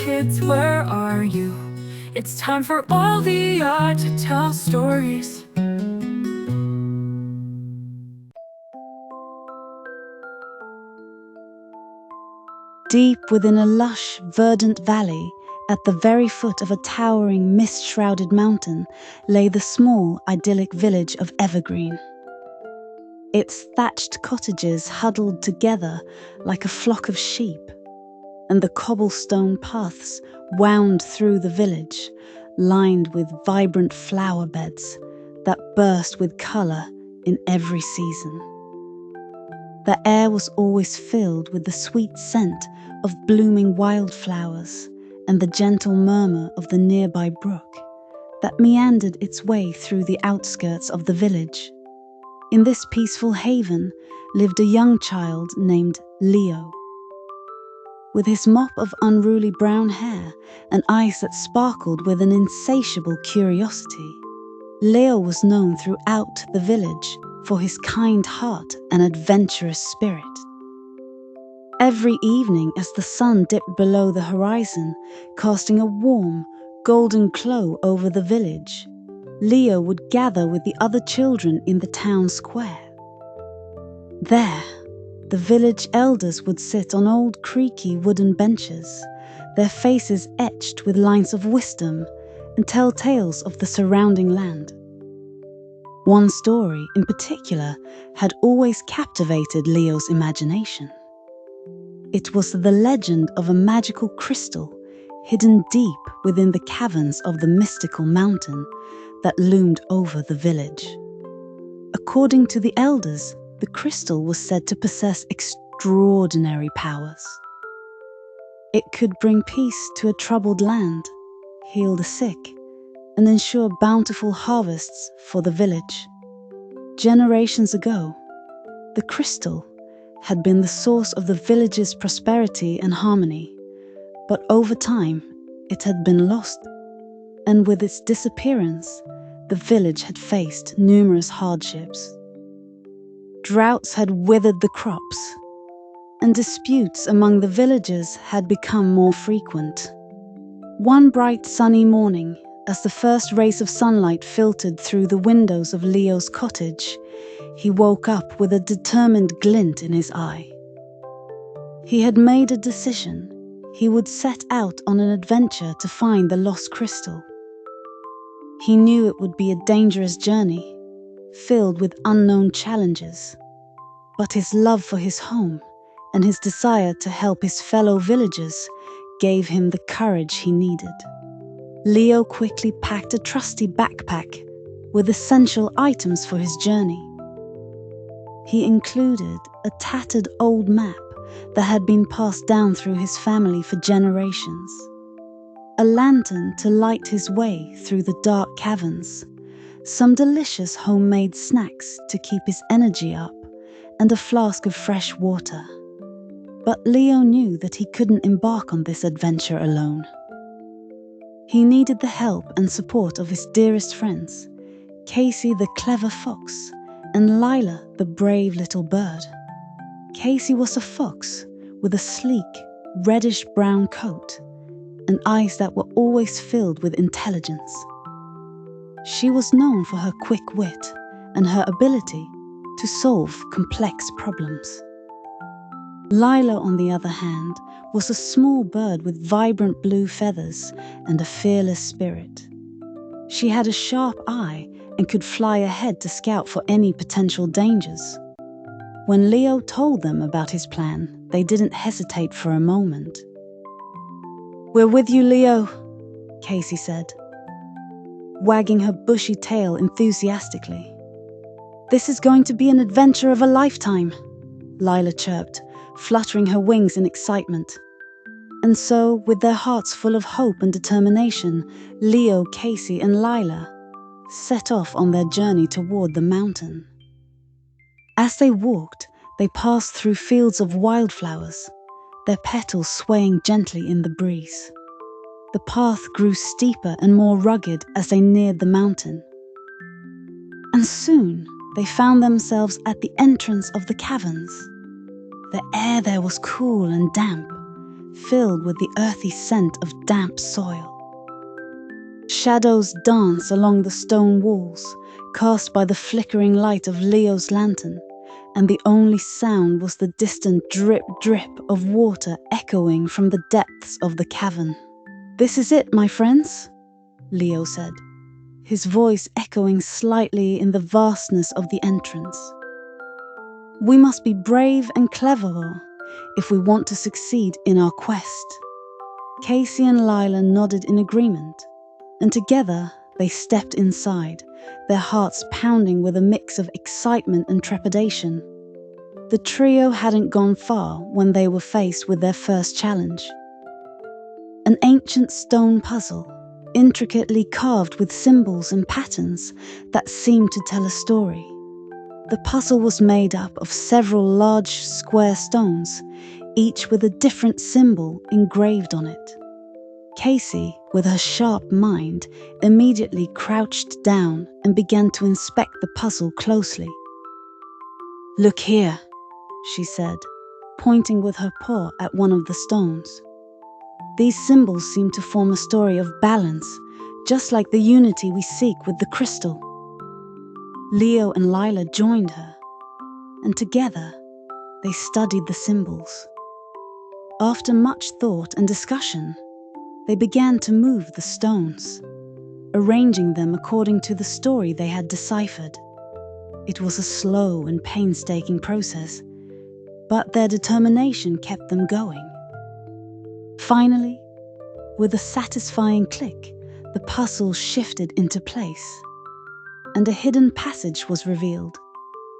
kids, where are you? It's time for all the art to tell stories. Deep within a lush, verdant valley, at the very foot of a towering, mist-shrouded mountain, lay the small, idyllic village of Evergreen. Its thatched cottages huddled together like a flock of sheep, and the cobblestone paths wound through the village, lined with vibrant flower beds that burst with colour in every season. The air was always filled with the sweet scent of blooming wildflowers and the gentle murmur of the nearby brook that meandered its way through the outskirts of the village. In this peaceful haven lived a young child named Leo. With his mop of unruly brown hair and eyes that sparkled with an insatiable curiosity, Leo was known throughout the village for his kind heart and adventurous spirit. Every evening as the sun dipped below the horizon, casting a warm, golden glow over the village, Leo would gather with the other children in the town square. There, the village elders would sit on old creaky wooden benches, their faces etched with lines of wisdom, and tell tales of the surrounding land. One story in particular had always captivated Leo's imagination. It was the legend of a magical crystal hidden deep within the caverns of the mystical mountain that loomed over the village. According to the elders, the crystal was said to possess extraordinary powers. It could bring peace to a troubled land, heal the sick, and ensure bountiful harvests for the village. Generations ago, the crystal had been the source of the village's prosperity and harmony, but over time it had been lost, and with its disappearance, the village had faced numerous hardships. Droughts had withered the crops, and disputes among the villagers had become more frequent. One bright sunny morning, as the first rays of sunlight filtered through the windows of Leo's cottage, he woke up with a determined glint in his eye. He had made a decision. He would set out on an adventure to find the lost crystal. He knew it would be a dangerous journey, filled with unknown challenges, but his love for his home and his desire to help his fellow villagers gave him the courage he needed. Leo quickly packed a trusty backpack with essential items for his journey. He included a tattered old map that had been passed down through his family for generations, a lantern to light his way through the dark caverns, some delicious homemade snacks to keep his energy up, and a flask of fresh water. But Leo knew that he couldn't embark on this adventure alone. He needed the help and support of his dearest friends, Casey the clever fox, and Lila the brave little bird. Casey was a fox with a sleek, reddish-brown coat and eyes that were always filled with intelligence. She was known for her quick wit and her ability to solve complex problems. Lila, on the other hand, was a small bird with vibrant blue feathers and a fearless spirit. She had a sharp eye and could fly ahead to scout for any potential dangers. When Leo told them about his plan, they didn't hesitate for a moment. "We're with you, Leo," Casey said, wagging her bushy tail enthusiastically. "This is going to be an adventure of a lifetime," Lila chirped, fluttering her wings in excitement. And so, with their hearts full of hope and determination, Leo, Casey, and Lila set off on their journey toward the mountain. As they walked, they passed through fields of wildflowers, their petals swaying gently in the breeze. The path grew steeper and more rugged as they neared the mountain. And soon, they found themselves at the entrance of the caverns. The air there was cool and damp, filled with the earthy scent of damp soil. Shadows dance along the stone walls, cast by the flickering light of Leo's lantern, and the only sound was the distant drip-drip of water echoing from the depths of the cavern. "This is it, my friends," Leo said, his voice echoing slightly in the vastness of the entrance. "We must be brave and clever if we want to succeed in our quest." Casey and Lila nodded in agreement, and together they stepped inside, their hearts pounding with a mix of excitement and trepidation. The trio hadn't gone far when they were faced with their first challenge. An ancient stone puzzle, intricately carved with symbols and patterns that seemed to tell a story. The puzzle was made up of several large square stones, each with a different symbol engraved on it. Casey, with her sharp mind, immediately crouched down and began to inspect the puzzle closely. "Look here," she said, pointing with her paw at one of the stones. "These symbols seem to form a story of balance, just like the unity we seek with the crystal." Leo and Lila joined her, and together they studied the symbols. After much thought and discussion, they began to move the stones, arranging them according to the story they had deciphered. It was a slow and painstaking process, but their determination kept them going. Finally, with a satisfying click, the puzzle shifted into place, and a hidden passage was revealed,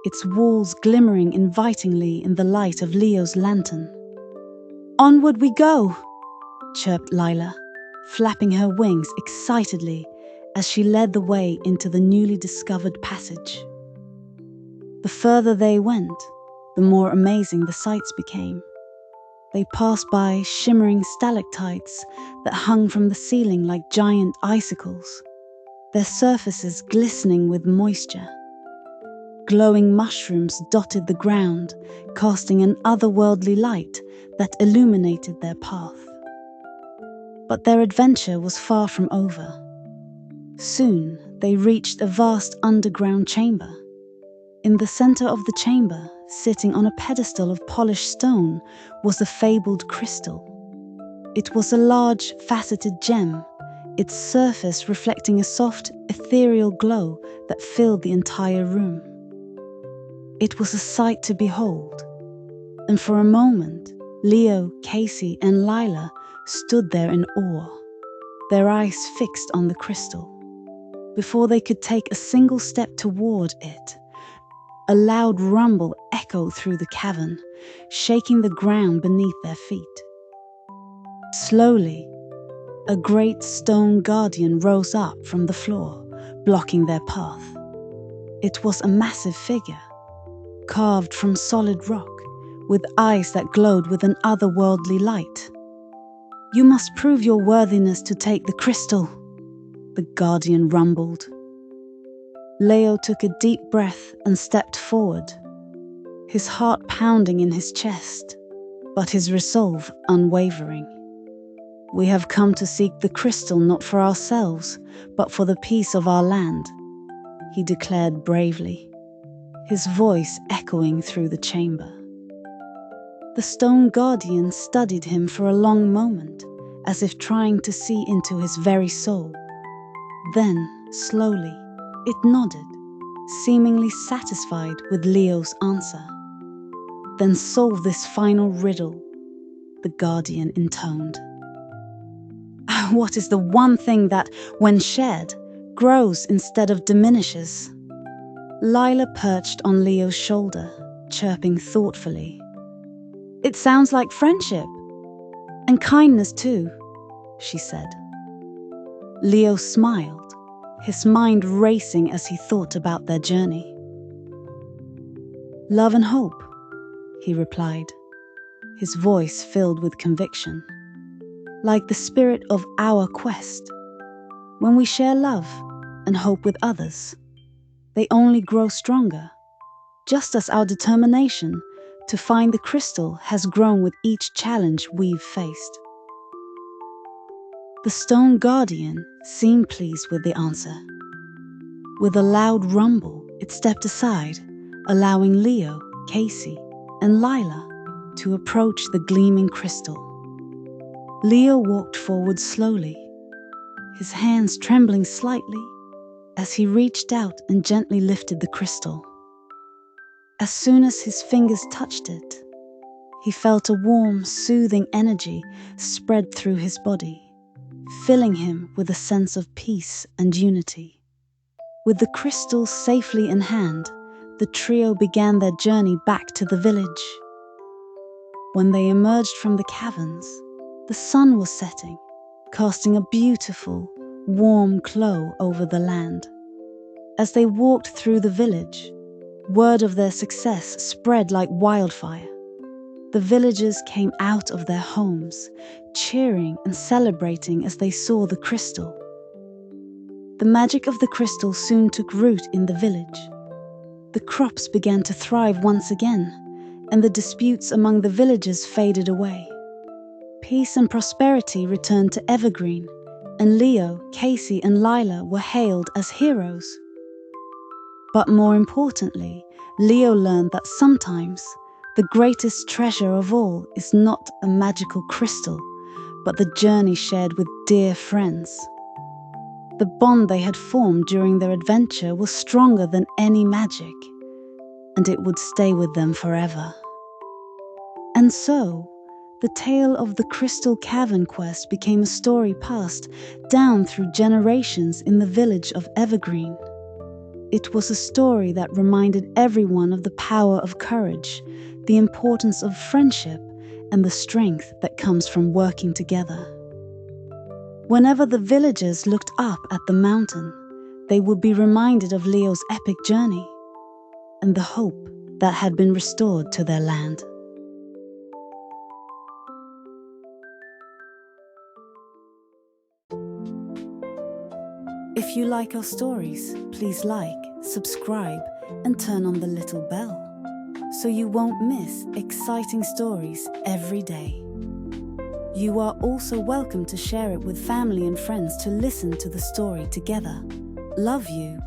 its walls glimmering invitingly in the light of Leo's lantern. "Onward we go!" chirped Lila, flapping her wings excitedly as she led the way into the newly discovered passage. The further they went, the more amazing the sights became. They passed by shimmering stalactites that hung from the ceiling like giant icicles, their surfaces glistening with moisture. Glowing mushrooms dotted the ground, casting an otherworldly light that illuminated their path. But their adventure was far from over. Soon they reached a vast underground chamber. In the center of the chamber, sitting on a pedestal of polished stone, was the fabled crystal. It was a large, faceted gem, its surface reflecting a soft, ethereal glow that filled the entire room. It was a sight to behold, and for a moment, Leo, Casey, and Lila stood there in awe, their eyes fixed on the crystal. Before they could take a single step toward it, a loud rumble echoed through the cavern, shaking the ground beneath their feet. Slowly, a great stone guardian rose up from the floor, blocking their path. It was a massive figure, carved from solid rock, with eyes that glowed with an otherworldly light. "You must prove your worthiness to take the crystal," the guardian rumbled. Leo took a deep breath and stepped forward, his heart pounding in his chest, but his resolve unwavering. "We have come to seek the crystal not for ourselves, but for the peace of our land," he declared bravely, his voice echoing through the chamber. The stone guardian studied him for a long moment, as if trying to see into his very soul. Then, slowly, it nodded, seemingly satisfied with Leo's answer. "Then solve this final riddle," the guardian intoned. "What is the one thing that, when shared, grows instead of diminishes?" Lila perched on Leo's shoulder, chirping thoughtfully. "It sounds like friendship. And kindness too," she said. Leo smiled, his mind racing as he thought about their journey. "Love and hope," he replied, his voice filled with conviction. "Like the spirit of our quest. When we share love and hope with others, they only grow stronger, just as our determination to find the crystal has grown with each challenge we've faced. The stone guardian seemed pleased with the answer. With a loud rumble, it stepped aside, allowing Leo, Casey, and Lila to approach the gleaming crystal. Leo walked forward slowly, his hands trembling slightly as he reached out and gently lifted the crystal. As soon as his fingers touched it, he felt a warm, soothing energy spread through his body, filling him with a sense of peace and unity. With the crystal safely in hand, the trio began their journey back to the village. When they emerged from the caverns, the sun was setting, casting a beautiful, warm glow over the land. As they walked through the village, word of their success spread like wildfire. The villagers came out of their homes, cheering and celebrating as they saw the crystal. The magic of the crystal soon took root in the village. The crops began to thrive once again, and the disputes among the villagers faded away. Peace and prosperity returned to Evergreen, and Leo, Casey, and Lila were hailed as heroes. But more importantly, Leo learned that sometimes the greatest treasure of all is not a magical crystal, but the journey shared with dear friends. The bond they had formed during their adventure was stronger than any magic, and it would stay with them forever. And so, the tale of the Crystal Cavern quest became a story passed down through generations in the village of Evergreen. It was a story that reminded everyone of the power of courage, the importance of friendship, and the strength that comes from working together. Whenever the villagers looked up at the mountain, they would be reminded of Leo's epic journey and the hope that had been restored to their land. If you like our stories, please like, subscribe, and turn on the little bell so you won't miss exciting stories every day. You are also welcome to share it with family and friends to listen to the story together. Love you.